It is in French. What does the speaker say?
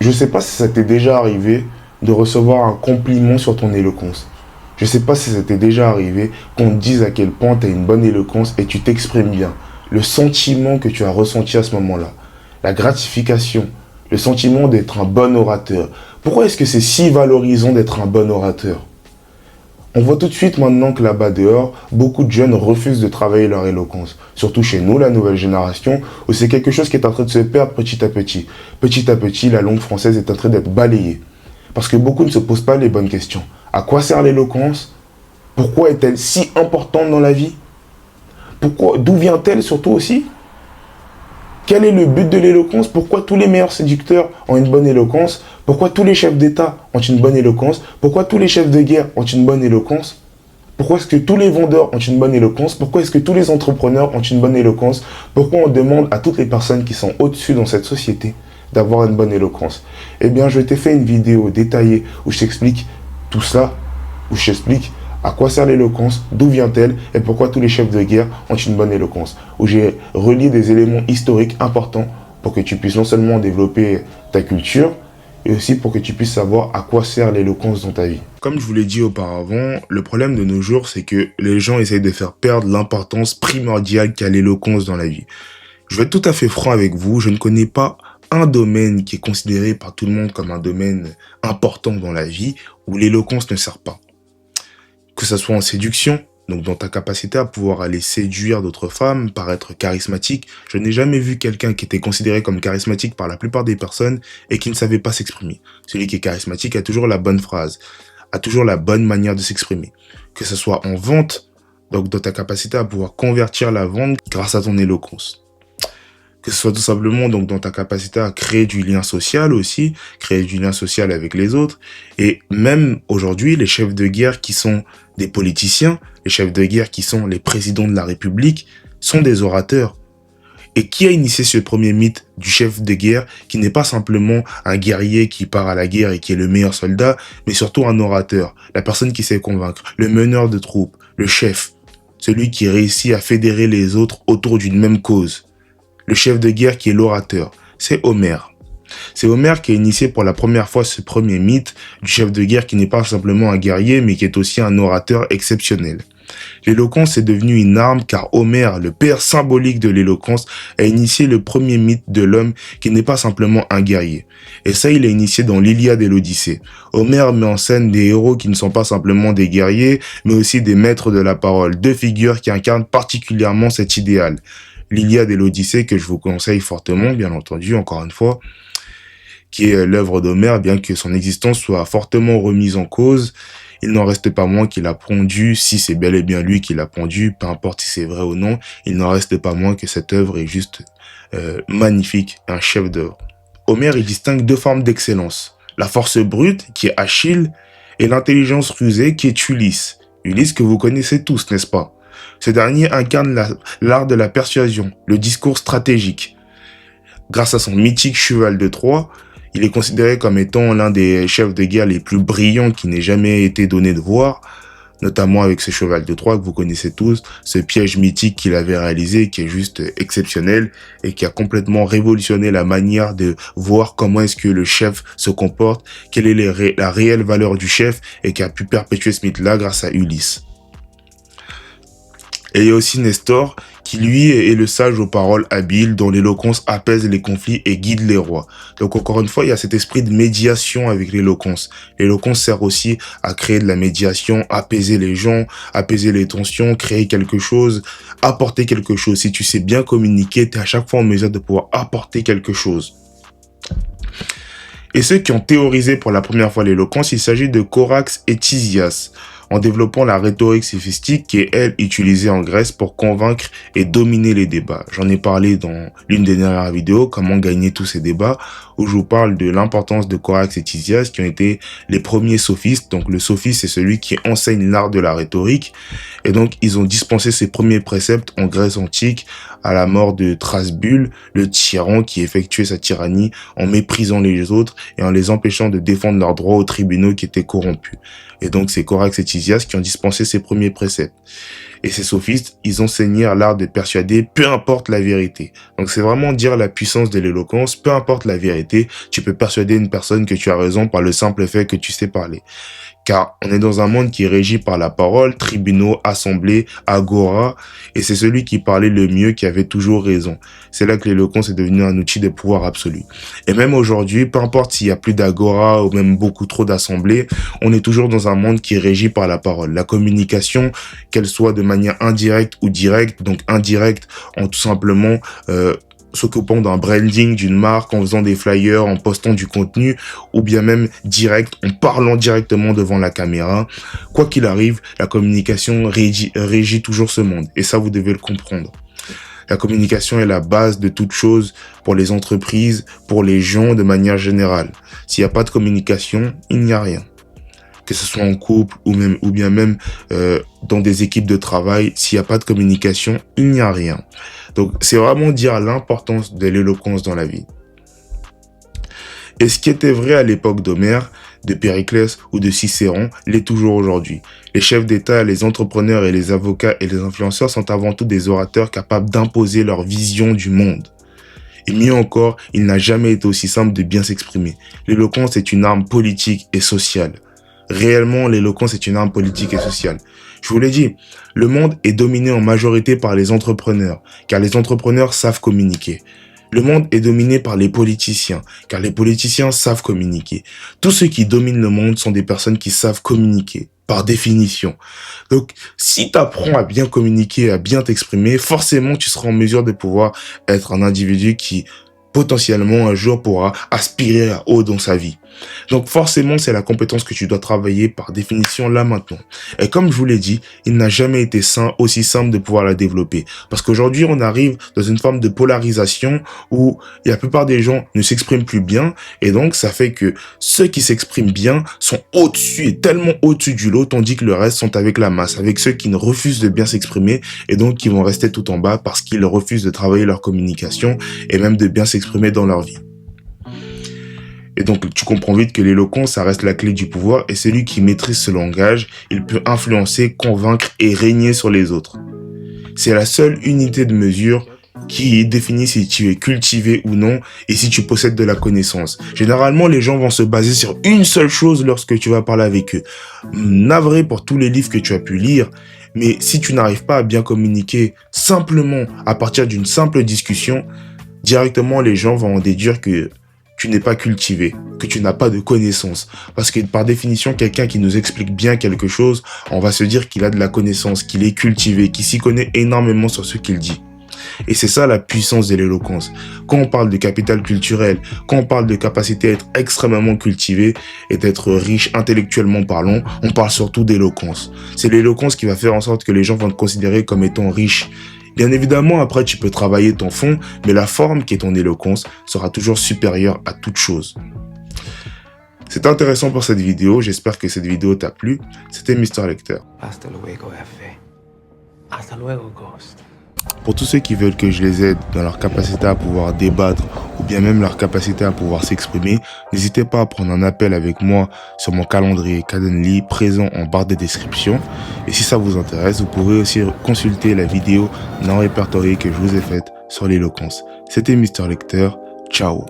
Je sais pas si ça t'est déjà arrivé de recevoir un compliment sur ton éloquence. Je sais pas si ça t'est déjà arrivé qu'on te dise à quel point tu as une bonne éloquence et tu t'exprimes bien. Le sentiment que tu as ressenti à ce moment-là. La gratification. Le sentiment d'être un bon orateur. Pourquoi est-ce que c'est si valorisant d'être un bon orateur? On voit tout de suite maintenant que là-bas dehors, beaucoup de jeunes refusent de travailler leur éloquence. Surtout chez nous, la nouvelle génération, où c'est quelque chose qui est en train de se perdre petit à petit. Petit à petit, la langue française est en train d'être balayée. Parce que beaucoup ne se posent pas les bonnes questions. À quoi sert l'éloquence? Pourquoi est-elle si importante dans la vie? Pourquoi, d'où vient-elle surtout aussi? Quel est le but de l'éloquence? Pourquoi tous les meilleurs séducteurs ont une bonne éloquence? Pourquoi tous les chefs d'État ont une bonne éloquence? Pourquoi tous les chefs de guerre ont une bonne éloquence? Pourquoi est-ce que tous les vendeurs ont une bonne éloquence? Pourquoi est-ce que tous les entrepreneurs ont une bonne éloquence? Pourquoi on demande à toutes les personnes qui sont au-dessus dans cette société d'avoir une bonne éloquence? Eh bien, je t'ai fait une vidéo détaillée où je t'explique tout ça, où je t'explique à quoi sert l'éloquence, d'où vient-elle et pourquoi tous les chefs de guerre ont une bonne éloquence. Où j'ai relié des éléments historiques importants pour que tu puisses non seulement développer ta culture, et aussi pour que tu puisses savoir à quoi sert l'éloquence dans ta vie. Comme je vous l'ai dit auparavant, le problème de nos jours, c'est que les gens essayent de faire perdre l'importance primordiale qu'a l'éloquence dans la vie. Je vais être tout à fait franc avec vous, je ne connais pas un domaine qui est considéré par tout le monde comme un domaine important dans la vie où l'éloquence ne sert pas. Que ce soit en séduction, donc dans ta capacité à pouvoir aller séduire d'autres femmes, paraître charismatique, je n'ai jamais vu quelqu'un qui était considéré comme charismatique par la plupart des personnes et qui ne savait pas s'exprimer. Celui qui est charismatique a toujours la bonne phrase, a toujours la bonne manière de s'exprimer. Que ce soit en vente, donc dans ta capacité à pouvoir convertir la vente grâce à ton éloquence. Que ce soit tout simplement donc dans ta capacité à créer du lien social aussi, créer du lien social avec les autres. Et même aujourd'hui, les chefs de guerre qui sont des politiciens, les chefs de guerre qui sont les présidents de la République, sont des orateurs. Et qui a initié ce premier mythe du chef de guerre qui n'est pas simplement un guerrier qui part à la guerre et qui est le meilleur soldat, mais surtout un orateur, la personne qui sait convaincre, le meneur de troupes, le chef, celui qui réussit à fédérer les autres autour d'une même cause. Le chef de guerre qui est l'orateur, c'est Homère. C'est Homère qui a initié pour la première fois ce premier mythe du chef de guerre qui n'est pas simplement un guerrier, mais qui est aussi un orateur exceptionnel. L'éloquence est devenue une arme car Homère, le père symbolique de l'éloquence, a initié le premier mythe de l'homme qui n'est pas simplement un guerrier. Et ça, il l'a initié dans l'Iliade et l'Odyssée. Homère met en scène des héros qui ne sont pas simplement des guerriers, mais aussi des maîtres de la parole, deux figures qui incarnent particulièrement cet idéal. L'Iliade et l'Odyssée, que je vous conseille fortement, bien entendu, encore une fois, qui est l'œuvre d'Homère, bien que son existence soit fortement remise en cause, il n'en reste pas moins qu'il a pondu, si c'est bel et bien lui qui l'a pondu, peu importe si c'est vrai ou non, il n'en reste pas moins que cette œuvre est juste magnifique, un chef-d'œuvre. Homère, il distingue deux formes d'excellence. La force brute, qui est Achille, et l'intelligence rusée, qui est Ulysse. Ulysse que vous connaissez tous, n'est-ce pas? Ce dernier incarne l'art de la persuasion, le discours stratégique. Grâce à son mythique cheval de Troie, il est considéré comme étant l'un des chefs de guerre les plus brillants qui n'ait jamais été donné de voir, notamment avec ce cheval de Troie que vous connaissez tous, ce piège mythique qu'il avait réalisé qui est juste exceptionnel et qui a complètement révolutionné la manière de voir comment est-ce que le chef se comporte, quelle est la réelle valeur du chef et qui a pu perpétuer ce mythe-là grâce à Ulysse. Et il y a aussi Nestor, qui lui est le sage aux paroles habiles, dont l'éloquence apaise les conflits et guide les rois. Donc encore une fois, il y a cet esprit de médiation avec l'éloquence. L'éloquence sert aussi à créer de la médiation, apaiser les gens, apaiser les tensions, créer quelque chose, apporter quelque chose. Si tu sais bien communiquer, tu es à chaque fois en mesure de pouvoir apporter quelque chose. Et ceux qui ont théorisé pour la première fois l'éloquence, il s'agit de Corax et Tisias, en développant la rhétorique sophistique qui est, elle, utilisée en Grèce pour convaincre et dominer les débats. J'en ai parlé dans l'une des dernières vidéos, comment gagner tous ces débats, où je vous parle de l'importance de Corax et Tisias, qui ont été les premiers sophistes. Donc le sophiste, c'est celui qui enseigne l'art de la rhétorique. Et donc, ils ont dispensé ces premiers préceptes en Grèce antique à la mort de Thrasbule, le tyran qui effectuait sa tyrannie en méprisant les autres et en les empêchant de défendre leurs droits aux tribunaux qui étaient corrompus. Et donc, c'est Corax et Tisias qui ont dispensé ces premiers préceptes. Et ces sophistes, ils enseignèrent l'art de persuader, peu importe la vérité. Donc c'est vraiment dire la puissance de l'éloquence, peu importe la vérité, tu peux persuader une personne que tu as raison par le simple fait que tu sais parler. Car on est dans un monde qui est régi par la parole, tribunaux, assemblées, agora, et c'est celui qui parlait le mieux qui avait toujours raison. C'est là que l'éloquence est devenue un outil de pouvoir absolu. Et même aujourd'hui, peu importe s'il y a plus d'agora ou même beaucoup trop d'assemblées, on est toujours dans un monde qui est régi par la parole. La communication, qu'elle soit de manière indirecte ou directe, donc indirecte en tout simplement s'occupant d'un branding d'une marque, en faisant des flyers, en postant du contenu, ou bien même direct, en parlant directement devant la caméra. Quoi qu'il arrive, la communication régit toujours ce monde. Et ça, vous devez le comprendre. La communication est la base de toute chose pour les entreprises, pour les gens de manière générale. S'il n'y a pas de communication, il n'y a rien. Que ce soit en couple ou bien même dans des équipes de travail, s'il n'y a pas de communication, il n'y a rien. Donc, c'est vraiment dire l'importance de l'éloquence dans la vie. Et ce qui était vrai à l'époque d'Homère, de Périclès ou de Cicéron l'est toujours aujourd'hui. Les chefs d'État, les entrepreneurs et les avocats et les influenceurs sont avant tout des orateurs capables d'imposer leur vision du monde. Et mieux encore, il n'a jamais été aussi simple de bien s'exprimer. L'éloquence est une arme politique et sociale. Réellement, l'éloquence est une arme politique et sociale. Je vous l'ai dit, le monde est dominé en majorité par les entrepreneurs, car les entrepreneurs savent communiquer. Le monde est dominé par les politiciens, car les politiciens savent communiquer. Tous ceux qui dominent le monde sont des personnes qui savent communiquer, par définition. Donc, si tu apprends à bien communiquer, à bien t'exprimer, forcément, tu seras en mesure de pouvoir être un individu qui, potentiellement, un jour pourra aspirer à haut dans sa vie. Donc forcément, c'est la compétence que tu dois travailler par définition là maintenant. Et comme je vous l'ai dit, il n'a jamais été aussi simple de pouvoir la développer. Parce qu'aujourd'hui, on arrive dans une forme de polarisation où la plupart des gens ne s'expriment plus bien. Et donc, ça fait que ceux qui s'expriment bien sont au-dessus et tellement au-dessus du lot, tandis que le reste sont avec la masse, avec ceux qui ne refusent de bien s'exprimer et donc qui vont rester tout en bas parce qu'ils refusent de travailler leur communication et même de bien s'exprimer dans leur vie. Et donc, tu comprends vite que l'éloquence, ça reste la clé du pouvoir et celui qui maîtrise ce langage, il peut influencer, convaincre et régner sur les autres. C'est la seule unité de mesure qui définit si tu es cultivé ou non et si tu possèdes de la connaissance. Généralement, les gens vont se baser sur une seule chose lorsque tu vas parler avec eux. Navré pour tous les livres que tu as pu lire, mais si tu n'arrives pas à bien communiquer simplement à partir d'une simple discussion, directement les gens vont en déduire que tu n'es pas cultivé, que tu n'as pas de connaissances. Parce que par définition, quelqu'un qui nous explique bien quelque chose, on va se dire qu'il a de la connaissance, qu'il est cultivé, qu'il s'y connaît énormément sur ce qu'il dit. Et c'est ça la puissance de l'éloquence. Quand on parle de capital culturel, quand on parle de capacité à être extrêmement cultivé et d'être riche intellectuellement parlant, on parle surtout d'éloquence. C'est l'éloquence qui va faire en sorte que les gens vont te considérer comme étant riche. Bien évidemment, après, tu peux travailler ton fond, mais la forme qui est ton éloquence sera toujours supérieure à toute chose. C'est intéressant pour cette vidéo. J'espère que cette vidéo t'a plu. C'était Mr. Lecteur. Hasta luego, F. Hasta luego, Ghost. Pour tous ceux qui veulent que je les aide dans leur capacité à pouvoir débattre ou bien même leur capacité à pouvoir s'exprimer, n'hésitez pas à prendre un appel avec moi sur mon calendrier Calendly présent en barre de description. Et si ça vous intéresse, vous pourrez aussi consulter la vidéo non répertoriée que je vous ai faite sur l'éloquence. C'était Mr. Lecteur. Ciao.